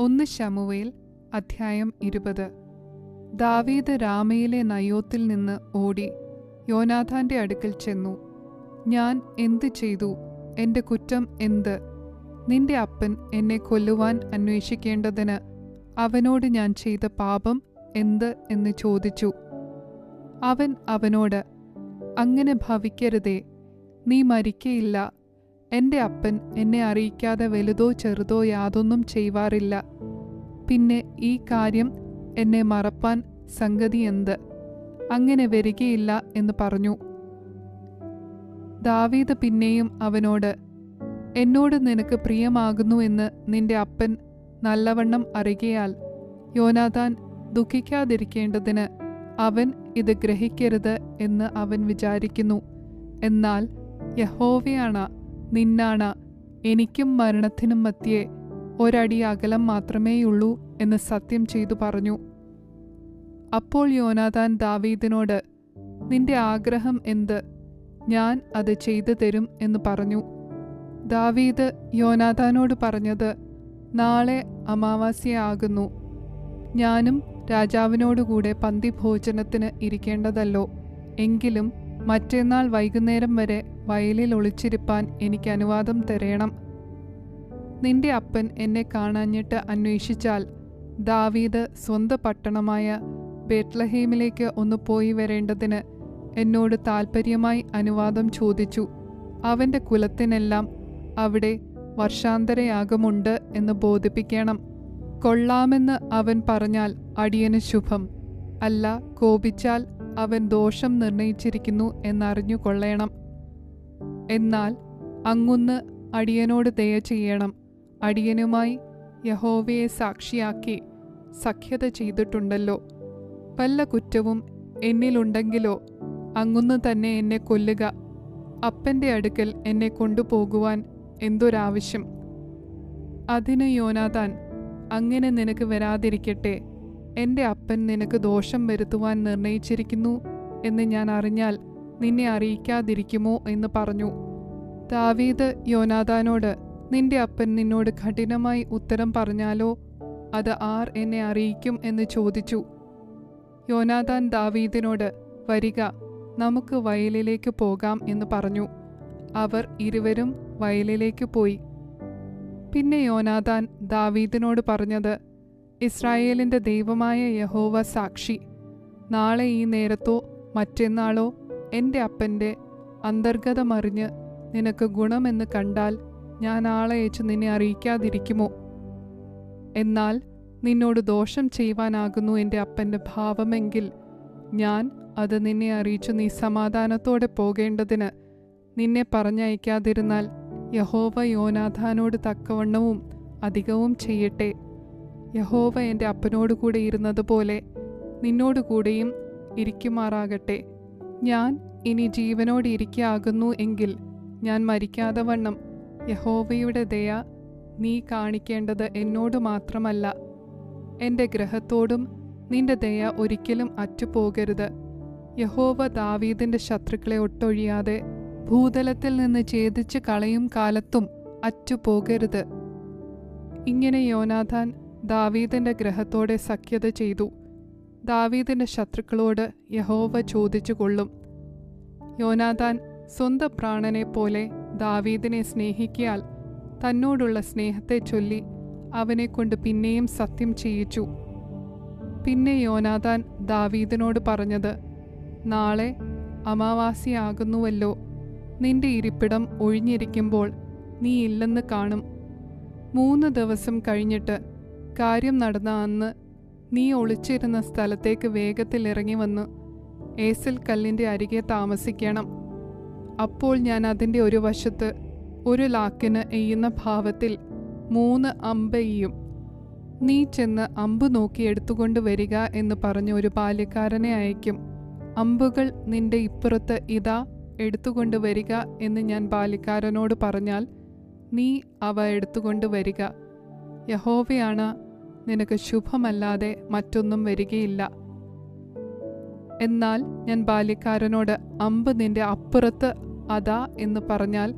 1 ശമൂവേൽ അധ്യായം 20. ദാവീദ് രാമയിലെ നയോത്തിൽ നിന്ന് ഓടി യോനാഥാന്റെ അടുക്കൽ ചെന്നു. ഞാൻ എന്തു ചെയ്തു? എൻ്റെ കുറ്റം എന്ത്? നിന്റെ അപ്പൻ എന്നെ കൊല്ലുവാൻ അന്വേഷിക്കേണ്ടതിന് അവനോട് ഞാൻ ചെയ്ത പാപം എന്ത് എന്ന് ചോദിച്ചു. അവൻ അവനോട്, അങ്ങനെ ഭവിക്കരുതേ, നീ മരിക്കയില്ല. എൻ്റെ അപ്പൻ എന്നെ അറിയിക്കാതെ വലുതോ ചെറുതോ യാതൊന്നും ചെയ്യുവാറില്ല. പിന്നെ ഈ കാര്യം എന്നെ മറപ്പാൻ സംഗതി എന്ത്? അങ്ങനെ വരികയില്ല എന്ന് പറഞ്ഞു. ദാവീദ് പിന്നെയും അവനോട്, എന്നോട് നിനക്ക് പ്രിയമാകുന്നു എന്ന് നിന്റെ അപ്പൻ നല്ലവണ്ണം അറികയാൽ യോനാഥാൻ ദുഃഖിക്കാതിരിക്കേണ്ടതിന് അവൻ ഇത് ഗ്രഹിക്കരുത് എന്ന് അവൻ വിചാരിക്കുന്നു. എന്നാൽ യഹോവയാണ, നിന്നാണ, എനിക്കും മരണത്തിനും മധ്യേ ഒരടി അകലം മാത്രമേയുള്ളൂ എന്ന് സത്യം ചെയ്തു പറഞ്ഞു. അപ്പോൾ യോനാഥാൻ ദാവീദിനോട്, നിന്റെ ആഗ്രഹം എന്ത്? ഞാൻ അത് ചെയ്തു തരും എന്ന് പറഞ്ഞു. ദാവീദ് യോനാഥാനോട് പറഞ്ഞത്, നാളെ അമാവാസ്യയാകുന്നു. ഞാനും രാജാവിനോടുകൂടെ പന്തിഭോജനത്തിന് ഇരിക്കേണ്ടതല്ലോ. എങ്കിലും മറ്റന്നാൾ വൈകുന്നേരം വരെ വയലിൽ ഒളിച്ചിരിപ്പാൻ എനിക്ക് അനുവാദം തരേണം. നിന്റെ അപ്പൻ എന്നെ കാണാഞ്ഞിട്ട് അന്വേഷിച്ചാൽ ദാവീദ് സ്വന്തം പട്ടണമായ ബേത്ലഹേമിലേക്ക് ഒന്ന് പോയി വരേണ്ടതിന് എന്നോട് താൽപ്പര്യമായി അനുവാദം ചോദിച്ചു. അവൻ്റെ കുലത്തിനെല്ലാം അവിടെ വർഷാന്തരയാഗമുണ്ട് എന്ന് ബോധിപ്പിക്കണം. കൊള്ളാമെന്ന് അവൻ പറഞ്ഞാൽ അടിയന് ശുഭം, അല്ല കോപിച്ചാൽ അവൻ ദോഷം നിർണയിച്ചിരിക്കുന്നു എന്നറിഞ്ഞു കൊള്ളേണം. എന്നാൽ അങ്ങുന്ന് അടിയനോട് ദയ ചെയ്യണം. അടിയനുമായി യഹോവയെ സാക്ഷിയാക്കി സഖ്യത ചെയ്തിട്ടുണ്ടല്ലോ. വല്ല കുറ്റവും എന്നിലുണ്ടെങ്കിലോ അങ്ങുന്ന് തന്നെ എന്നെ കൊല്ലുക. അപ്പൻ്റെ അടുക്കൽ എന്നെ കൊണ്ടുപോകുവാൻ എന്തൊരാവശ്യം? അതിന് യോനാഥാൻ, അങ്ങനെ നിനക്ക് വരാതിരിക്കട്ടെ. എൻ്റെ അപ്പൻ നിനക്ക് ദോഷം വരുത്തുവാൻ നിർണയിച്ചിരിക്കുന്നു എന്ന് ഞാൻ അറിഞ്ഞാൽ നിന്നെ അറിയിക്കാതിരിക്കുമോ എന്ന് പറഞ്ഞു. ദാവീദ് യോനാഥാനോട്, നിന്റെ അപ്പൻ നിന്നോട് കഠിനമായി ഉത്തരം പറഞ്ഞാലോ അത് ആർ എന്നെ അറിയിക്കും എന്ന് ചോദിച്ചു. യോനാഥാൻ ദാവീദിനോട്, വരിക, നമുക്ക് വയലിലേക്ക് പോകാം എന്ന് പറഞ്ഞു. അവർ ഇരുവരും വയലിലേക്ക് പോയി. പിന്നെ യോനാഥാൻ ദാവീദിനോട് പറഞ്ഞത്, ഇസ്രായേലിൻ്റെ ദൈവമായ യഹോവ സാക്ഷി, നാളെ ഈ നേരത്തോ മറ്റന്നാളോ എൻ്റെ അപ്പൻ്റെ അന്തർഗതമറിഞ്ഞ് നിനക്ക് ഗുണമെന്ന് കണ്ടാൽ ഞാൻ ആളയച്ച് നിന്നെ അറിയിക്കാതിരിക്കുമോ? എന്നാൽ നിന്നോട് ദോഷം ചെയ്യുവാനാകുന്നു എൻ്റെ അപ്പൻ്റെ ഭാവമെങ്കിൽ ഞാൻ അത് നിന്നെ അറിയിച്ചു നീ സമാധാനത്തോടെ പോകേണ്ടതിന് നിന്നെ പറഞ്ഞയക്കാതിരുന്നാൽ യഹോവ യോനാഥാനോട് തക്കവണ്ണവും അധികവും ചെയ്യട്ടെ. യഹോവ എൻ്റെ അപ്പനോടുകൂടെ ഇരുന്നതുപോലെ നിന്നോടുകൂടെയും ഇരിക്കുമാറാകട്ടെ. ഞാൻ ഇനി ജീവനോടെ ഇരിക്കാകുന്നു എങ്കിൽ ഞാൻ മരിക്കാതെ വണ്ണം യഹോവയുടെ ദയ നീ കാണിക്കേണ്ടത് എന്നോട് മാത്രമല്ല, എൻ്റെ ഗ്രഹത്തോടും നിന്റെ ദയ ഒരിക്കലും അറ്റുപോകരുത്. യഹോവ ദാവീദിൻ്റെ ശത്രുക്കളെ ഒട്ടൊഴിയാതെ ഭൂതലത്തിൽ നിന്ന് ഛേദിച്ച് കളയും കാലത്തും അറ്റുപോകരുത്. ഇങ്ങനെ യോനാഥാൻ ദാവീദിൻ്റെ ഗ്രഹത്തോടെ സഖ്യത ചെയ്തു. ദാവീദിൻ്റെ ശത്രുക്കളോട് യഹോവ ചോദിച്ചു കൊള്ളും. യോനാഥാൻ സ്വന്തം പ്രാണനെ പോലെ ദാവീദിനെ സ്നേഹിക്കയാൽ തന്നോടുള്ള സ്നേഹത്തെ ചൊല്ലി അവനെ കൊണ്ട് പിന്നെയും സത്യം ചെയ്യിച്ചു. പിന്നെ യോനാഥാൻ ദാവീദിനോട് പറഞ്ഞത്, നാളെ അമാവാസ്യയാകുന്നുവല്ലോ. നിന്റെ ഇരിപ്പിടം ഒഴിഞ്ഞിരിക്കുമ്പോൾ നീ ഇല്ലെന്ന് കാണും. 3 ദിവസം കഴിഞ്ഞിട്ട് കാര്യം നടന്ന അന്ന് നീ ഒളിച്ചിരുന്ന സ്ഥലത്തേക്ക് വേഗത്തിൽ ഇറങ്ങി വന്ന് ഏസൽ കല്ലിൻ്റെ അരികെ താമസിക്കണം. അപ്പോൾ ഞാൻ അതിൻ്റെ ഒരു വശത്ത് ഒരു ലാക്കിന് എയ്യുന്ന ഭാവത്തിൽ 3 അമ്പ് എയ്യും. നീ ചെന്ന് അമ്പ് നോക്കി എടുത്തുകൊണ്ട് വരിക എന്ന് പറഞ്ഞ് ഒരു ബാല്യക്കാരനെ അയക്കും. അമ്പുകൾ നിന്റെ ഇപ്പുറത്ത് ഇതാ എടുത്തുകൊണ്ട് വരിക എന്ന് ഞാൻ ബാല്യക്കാരനോട് പറഞ്ഞാൽ നീ അവ എടുത്തുകൊണ്ട് വരിക. യഹോവയാണ്, നിനക്ക് ശുഭമല്ലാതെ മറ്റൊന്നും വരികയില്ല. എന്നാൽ ഞാൻ ബാല്യക്കാരനോട്, അമ്പ് നിന്റെ അപ്പുറത്ത് അതാ എന്ന് പറഞ്ഞാൽ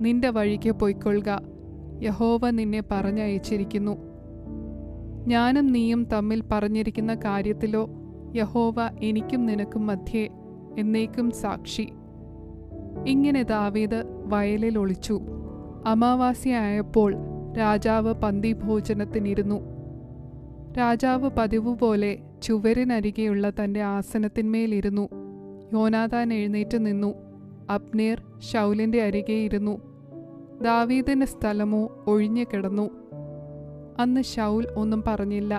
നിന്റെ വഴിക്ക് പൊയ്ക്കൊള്ളുക, യഹോവ നിന്നെ പറഞ്ഞയച്ചിരിക്കുന്നു. ഞാനും നീയും തമ്മിൽ പറഞ്ഞിരിക്കുന്ന കാര്യത്തിലോ യഹോവ എനിക്കും നിനക്കും മധ്യേ എന്നേക്കും സാക്ഷി. ഇങ്ങനെ ദാവീദ് വയലിൽ ഒളിച്ചു. അമാവാസ്യയായപ്പോൾ രാജാവ് പന്തിഭോജനത്തിനിരുന്നു. രാജാവ് പതിവുപോലെ ചുവരിനരികെയുള്ള തൻ്റെ ആസനത്തിന്മേലിരുന്നു. യോനാഥാൻ എഴുന്നേറ്റ് നിന്നു. അബ്നേർ ശൗലിൻ്റെ അരികെ ഇരുന്നു. ദാവീദിൻ്റെ സ്ഥലമോ ഒഴിഞ്ഞു കിടന്നു. അന്ന് ശൗൽ ഒന്നും പറഞ്ഞില്ല.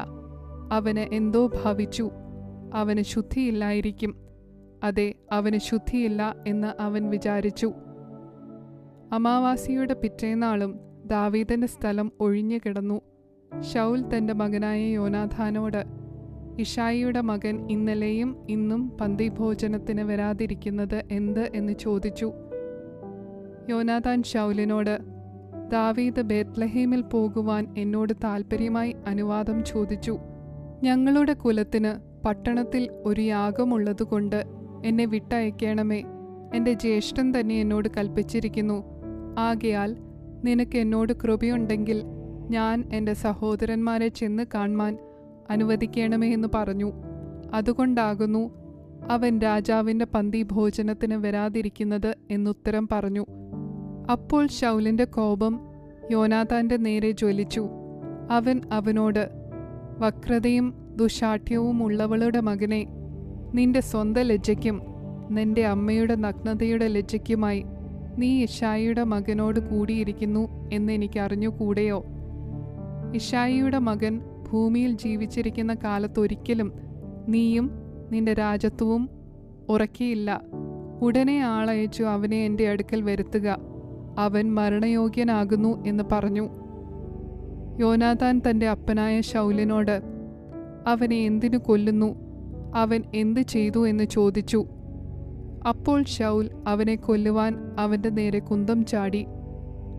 അവന് എന്തോ ഭാവിച്ചു. അവന് ശുദ്ധിയില്ലായിരിക്കും. അതെ, അവന് ശുദ്ധിയില്ല എന്ന് അവൻ വിചാരിച്ചു. അമാവാസിയുടെ പിറ്റേന്നാളും ദാവീദിന്റെ സ്ഥലം ഒഴിഞ്ഞു കിടന്നു. ശൗൽ തന്റെ മകനായ യോനാഥാനോട്, ഇഷായിയുടെ മകൻ ഇന്നലെയും ഇന്നും പന്തിഭോജനത്തിന് വരാതിരിക്കുന്നത് എന്ത് എന്ന് ചോദിച്ചു. യോനാഥാൻ ശൗലിനോട്, ദാവീദ് ബേത്ലഹേമിൽ പോകുവാൻ എന്നോട് താൽപ്പര്യമായി അനുവാദം ചോദിച്ചു. ഞങ്ങളുടെ കുലത്തിന് പട്ടണത്തിൽ ഒരു യാഗമുള്ളതുകൊണ്ട് എന്നെ വിട്ടയക്കണമേ. എൻ്റെ ജ്യേഷ്ഠൻ തന്നെ എന്നോട് കൽപ്പിച്ചിരിക്കുന്നു. ആകയാൽ നിനക്ക് എന്നോട് കൃപയുണ്ടെങ്കിൽ ഞാൻ എൻ്റെ സഹോദരന്മാരെ ചെന്ന് കാണുവാൻ അനുവദിക്കണമേ എന്ന് പറഞ്ഞു. അതുകൊണ്ടാകുന്നു അവൻ രാജാവിൻ്റെ പന്തിഭോജനത്തിന് വരാതിരിക്കുന്നത് എന്നുത്തരം പറഞ്ഞു. അപ്പോൾ ശൗലിൻ്റെ കോപം യോനാഥാന്റെ നേരെ ജ്വലിച്ചു. അവൻ അവനോട്, വക്രതയും ദുശാഠ്യവും ഉള്ളവളുടെ മകനെ, നിന്റെ സ്വന്തം ലജ്ജയ്ക്കും നിന്റെ അമ്മയുടെ നഗ്നതയുടെ ലജ്ജയ്ക്കുമായി നീ ഇഷായിയുടെ മകനോട് കൂടിയിരിക്കുന്നു എന്നെനിക്ക് അറിഞ്ഞുകൂടെയോ? ഇഷായിയുടെ മകൻ ഭൂമിയിൽ ജീവിച്ചിരിക്കുന്ന കാലത്തൊരിക്കലും നീയും നിന്റെ രാജത്വവും ഉറക്കിയില്ല. ഉടനെ ആളയച്ചു അവനെ എൻ്റെ അടുക്കൽ വരുത്തുക. അവൻ മരണയോഗ്യനാകുന്നു എന്ന് പറഞ്ഞു. യോനാഥാൻ തൻ്റെ അപ്പനായ ശൗലിനോട്, അവനെ എന്തിനു കൊല്ലുന്നു? അവൻ എന്ത് ചെയ്തു എന്ന് ചോദിച്ചു. അപ്പോൾ ശൗൽ അവനെ കൊല്ലുവാൻ അവൻ്റെ നേരെ കുന്തം ചാടി.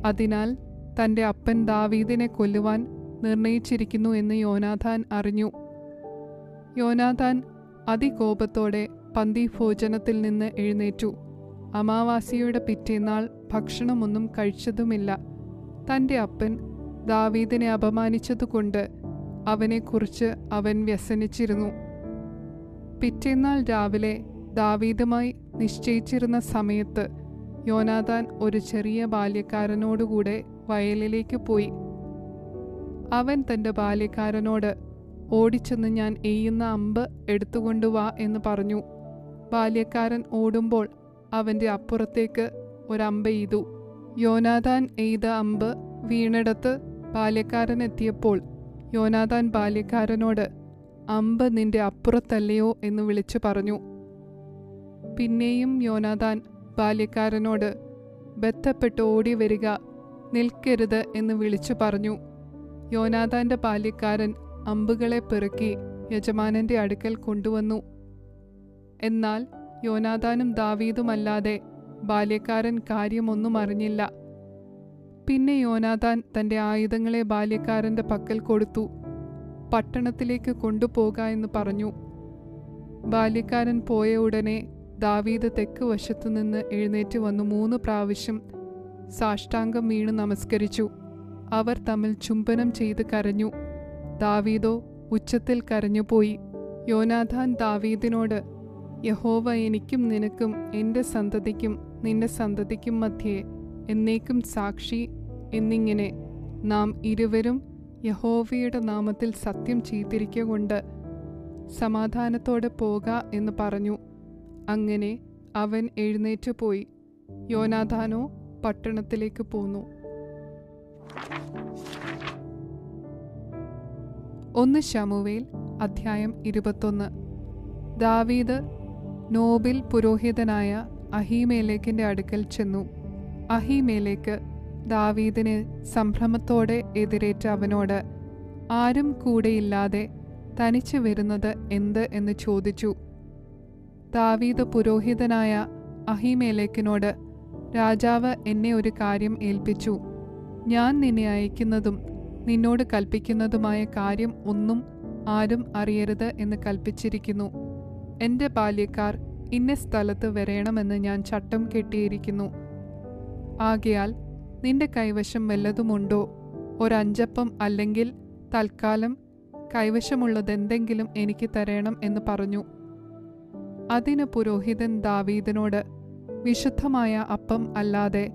അതിനാൽ തൻ്റെ അപ്പൻ ദാവീദിനെ കൊല്ലുവാൻ നിർണയിച്ചിരിക്കുന്നു എന്ന് യോനാഥാൻ അറിഞ്ഞു. യോനാഥാൻ അതികോപത്തോടെ പന്തിഭോജനത്തിൽ നിന്ന് എഴുന്നേറ്റു. അമാവാസിയുടെ പിറ്റേന്നാൾ ഭക്ഷണമൊന്നും കഴിച്ചതുമില്ല. തൻ്റെ അപ്പൻ ദാവീദിനെ അപമാനിച്ചതുകൊണ്ട് അവനെക്കുറിച്ച് അവൻ വ്യസനിച്ചിരുന്നു. പിറ്റേന്നാൾ രാവിലെ ദാവീദുമായി നിശ്ചയിച്ചിരുന്ന സമയത്ത് യോനാഥാൻ ഒരു ചെറിയ ബാല്യക്കാരനോടുകൂടെ വയലിലേക്ക് പോയി. അവൻ തൻ്റെ ബാല്യക്കാരനോട്, ഓടിച്ചെന്ന് ഞാൻ എയ്യുന്ന അമ്പ് എടുത്തുകൊണ്ടുവാ എന്ന് പറഞ്ഞു. ബാല്യക്കാരൻ ഓടുമ്പോൾ അവൻ്റെ അപ്പുറത്തേക്ക് ഒരമ്പ് എയ്തു. യോനാഥാൻ എയ്ത അമ്പ് വീണിടത്ത് ബാല്യക്കാരൻ എത്തിയപ്പോൾ യോനാഥാൻ ബാല്യക്കാരനോട്, അമ്പ് നിന്റെ അപ്പുറത്തല്ലയോ എന്ന് വിളിച്ചു പറഞ്ഞു. പിന്നെയും യോനാഥാൻ ബാല്യക്കാരനോട്, ബദ്ധപ്പെട്ട് ഓടി വരിക, നിൽക്കരുത് എന്ന് വിളിച്ചു പറഞ്ഞു. യോനാഥാന്റെ ബാല്യക്കാരൻ അമ്പുകളെ പെറുക്കി യജമാനന്റെ അടുക്കൽ കൊണ്ടുവന്നു. എന്നാൽ യോനാഥാനും ദാവീദുമല്ലാതെ ബാല്യക്കാരൻ കാര്യമൊന്നും അറിഞ്ഞില്ല. പിന്നെ യോനാഥാൻ തൻ്റെ ആയുധങ്ങളെ ബാല്യക്കാരൻ്റെ പക്കൽ കൊടുത്തു. പട്ടണത്തിലേക്ക് കൊണ്ടുപോക എന്ന് പറഞ്ഞു. ബാല്യക്കാരൻ പോയ ഉടനെ ദാവീദ് തെക്ക് വശത്തുനിന്ന് എഴുന്നേറ്റ് വന്നു 3 പ്രാവശ്യം സാഷ്ടാംഗം വീണു നമസ്കരിച്ചു. അവർ തമ്മിൽ ചുംബനം ചെയ്ത് കരഞ്ഞു. ദാവീദോ ഉച്ചത്തിൽ കരഞ്ഞുപോയി. യോനാഥാൻ ദാവീദിനോട്, യഹോവ എനിക്കും നിനക്കും എൻ്റെ സന്തതിക്കും നിന്റെ സന്തതിക്കും മധ്യേ എന്നേക്കും സാക്ഷി എന്നിങ്ങനെ നാം ഇരുവരും യഹോവയുടെ നാമത്തിൽ സത്യം ചെയ്തിരിക്കൊണ്ട് സമാധാനത്തോടെ പോക എന്ന് പറഞ്ഞു. അങ്ങനെ അവൻ എഴുന്നേറ്റ് പോയി. യോനാഥാനോ പട്ടണത്തിലേക്ക് പോന്നു. 1 ശമൂവേൽ അധ്യായം 21. ദാവീദ് നോബിൽ പുരോഹിതനായ അഹീമേലെക്കിന്റെ അടുക്കൽ ചെന്നു. അഹീമേലെക്ക് ദാവീദിനെ സംഭ്രമത്തോടെ എതിരേറ്റ അവനോട്, ആരും കൂടെയില്ലാതെ തനിച്ച് വരുന്നത് എന്ത് എന്ന് ചോദിച്ചു. ദാവീദ് പുരോഹിതനായ അഹീമേലെക്കിനോട്, രാജാവ് എന്നെ ഒരു കാര്യം ഏൽപ്പിച്ചു. ഞാൻ നിന്നെ അയക്കുന്നതും നിന്നോട് കൽപ്പിക്കുന്നതുമായ കാര്യം ഒന്നും ആരും അറിയരുത് എന്ന് കൽപ്പിച്ചിരിക്കുന്നു. എൻ്റെ ബാല്യക്കാർ ഇന്ന സ്ഥലത്ത് വരണമെന്ന് ഞാൻ ചട്ടം കെട്ടിയിരിക്കുന്നു. ആകയാൽ നിന്റെ കൈവശം വല്ലതുമുണ്ടോ? 1 അഞ്ചപ്പം അല്ലെങ്കിൽ തൽക്കാലം കൈവശമുള്ളതെന്തെങ്കിലും എനിക്ക് തരണം എന്ന് പറഞ്ഞു. അതിന് പുരോഹിതൻ ദാവീദിനോട്, വിശുദ്ധമായ അപ്പം അല്ലാതെ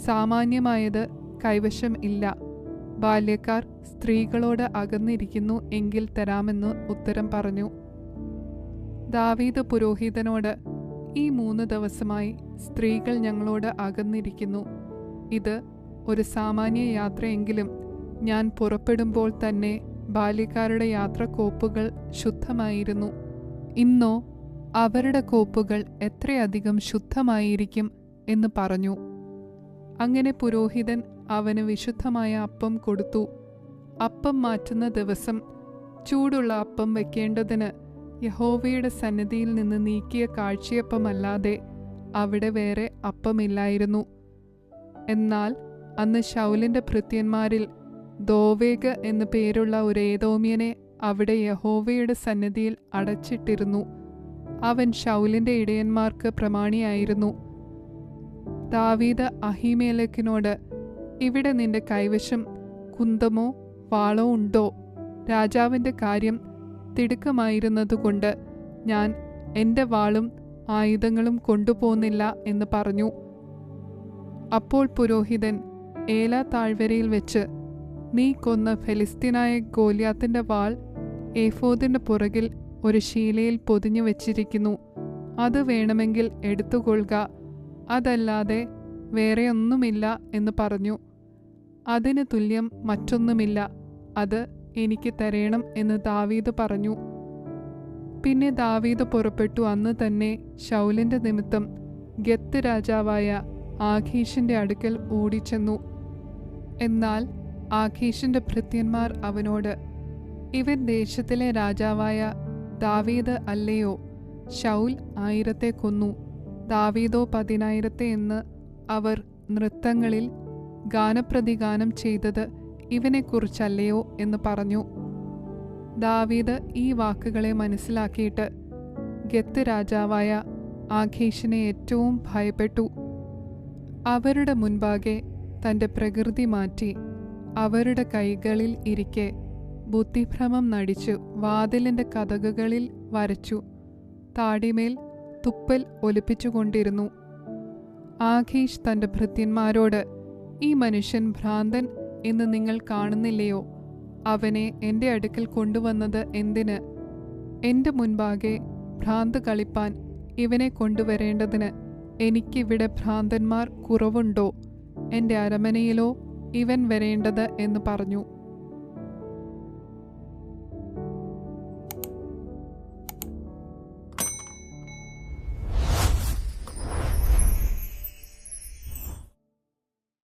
സാമാന്യമായത് കൈവശം ഇല്ല. ബാല്യക്കാർ സ്ത്രീകളോട് അകന്നിരിക്കുന്നു എങ്കിൽ തരാമെന്ന് ഉത്തരം പറഞ്ഞു. ദാവീദ് പുരോഹിതനോട്, ഈ 3 ദിവസമായി സ്ത്രീകൾ ഞങ്ങളോട് അകന്നിരിക്കുന്നു. ഇത് ഒരു സാമാന്യ യാത്രയെങ്കിലും ഞാൻ പുറപ്പെടുമ്പോൾ തന്നെ ബാല്യക്കാരുടെ യാത്രക്കോപ്പുകൾ ശുദ്ധമായിരുന്നു. ഇന്നോ അവരുടെ കോപ്പുകൾ എത്രയധികം ശുദ്ധമായിരിക്കും എന്ന് പറഞ്ഞു. അങ്ങനെ പുരോഹിതൻ അവന് വിശുദ്ധമായ അപ്പം കൊടുത്തു. അപ്പം മാറ്റുന്ന ദിവസം ചൂടുള്ള അപ്പം വയ്ക്കേണ്ടതിന് യഹോവയുടെ സന്നിധിയിൽ നിന്ന് നീക്കിയ കാഴ്ചയപ്പമല്ലാതെ അവിടെ വേറെ അപ്പമില്ലായിരുന്നു. എന്നാൽ അന്ന് ശൗലിന്റെ ഭൃത്യന്മാരിൽ ദോവേഗ് എന്നു പേരുള്ള ഒരു ഏദോമ്യനെ അവിടെ യഹോവയുടെ സന്നിധിയിൽ അടച്ചിട്ടിരുന്നു. അവൻ ശൗലിന്റെ ഇടയന്മാർക്ക് പ്രമാണിയായിരുന്നു. ദാവീദ് അഹീമേലെക്കിനോട്, ഇവിടെ നിന്റെ കൈവശം കുന്തമോ വാളോ ഉണ്ടോ? രാജാവിന്റെ കാര്യം തിടുക്കമായിരുന്നതുകൊണ്ട് ഞാൻ എൻ്റെ വാളും ആയുധങ്ങളും കൊണ്ടുപോകുന്നില്ല എന്ന് പറഞ്ഞു. അപ്പോൾ പുരോഹിതൻ ഏലാ താഴ്വരയിൽ വെച്ച്, നീ കൊന്ന ഫെലിസ്തീനായ ഗോലിയാത്തിന്റെ വാൾ ഏഫോദിന്റെ പുറകിൽ ഒരു ശീലയിൽ പൊതിഞ്ഞു വെച്ചിരിക്കുന്നു. അത് വേണമെങ്കിൽ എടുത്തുകൊള്ളുക, അതല്ലാതെ വേറെ ഒന്നുമില്ല എന്ന് പറഞ്ഞു. അതിന് തുല്യം മറ്റൊന്നുമില്ല, അത് എനിക്ക് തരേണം എന്ന് ദാവീദ് പറഞ്ഞു. പിന്നെ ദാവീദ് പുറപ്പെട്ടു. അന്ന് തന്നെ ശൗലിന്റെ നിമിത്തം ഗത്ത് രാജാവായ ആഖീഷിന്റെ അടുക്കൽ ഓടിച്ചെന്നു. എന്നാൽ ആഖീഷിന്റെ ഭൃത്യന്മാർ അവനോട്, ഇവൻ ദേശത്തിലെ രാജാവായ ദാവീദ് അല്ലയോ? ശൗൽ 1000 കൊന്നു, ദാവീദോ 10,000 എന്ന് അവർ നൃത്തങ്ങളിൽ ഗാനപ്രതിഗാനം ചെയ്തത് ഇവനെക്കുറിച്ചല്ലയോ എന്ന് പറഞ്ഞു. ദാവീദ് ഈ വാക്കുകളെ മനസ്സിലാക്കിയിട്ട് ഗത്ത് രാജാവായ ആഖീഷിനെ ഏറ്റവും ഭയപ്പെട്ടു. അവരുടെ മുൻപാകെ തൻ്റെ പ്രകൃതി മാറ്റി അവരുടെ കൈകളിൽ ഇരിക്കെ ബുദ്ധിഭ്രമം നടിച്ചു വാതിലിൻ്റെ കതകുകളിൽ വരച്ചു താടിമേൽ തുപ്പൽ ഒലിപ്പിച്ചുകൊണ്ടിരുന്നു. ആഖീഷ് തൻ്റെ ഭൃത്യന്മാരോട്, ഈ മനുഷ്യൻ ഭ്രാന്തൻ എന്ന് നിങ്ങൾ കാണുന്നില്ലയോ? അവനെ എൻ്റെ അടുക്കൽ കൊണ്ടുവന്നത് എന്തിന്? എൻ്റെ മുൻപാകെ ഭ്രാന്ത് കളിപ്പാൻ ഇവനെ കൊണ്ടുവരേണ്ടതിന് എനിക്കിവിടെ ഭ്രാന്തന്മാർ കുറവുണ്ടോ? എൻ്റെ അരമനയിലോ ഇവൻ വരേണ്ടത് എന്ന് പറഞ്ഞു.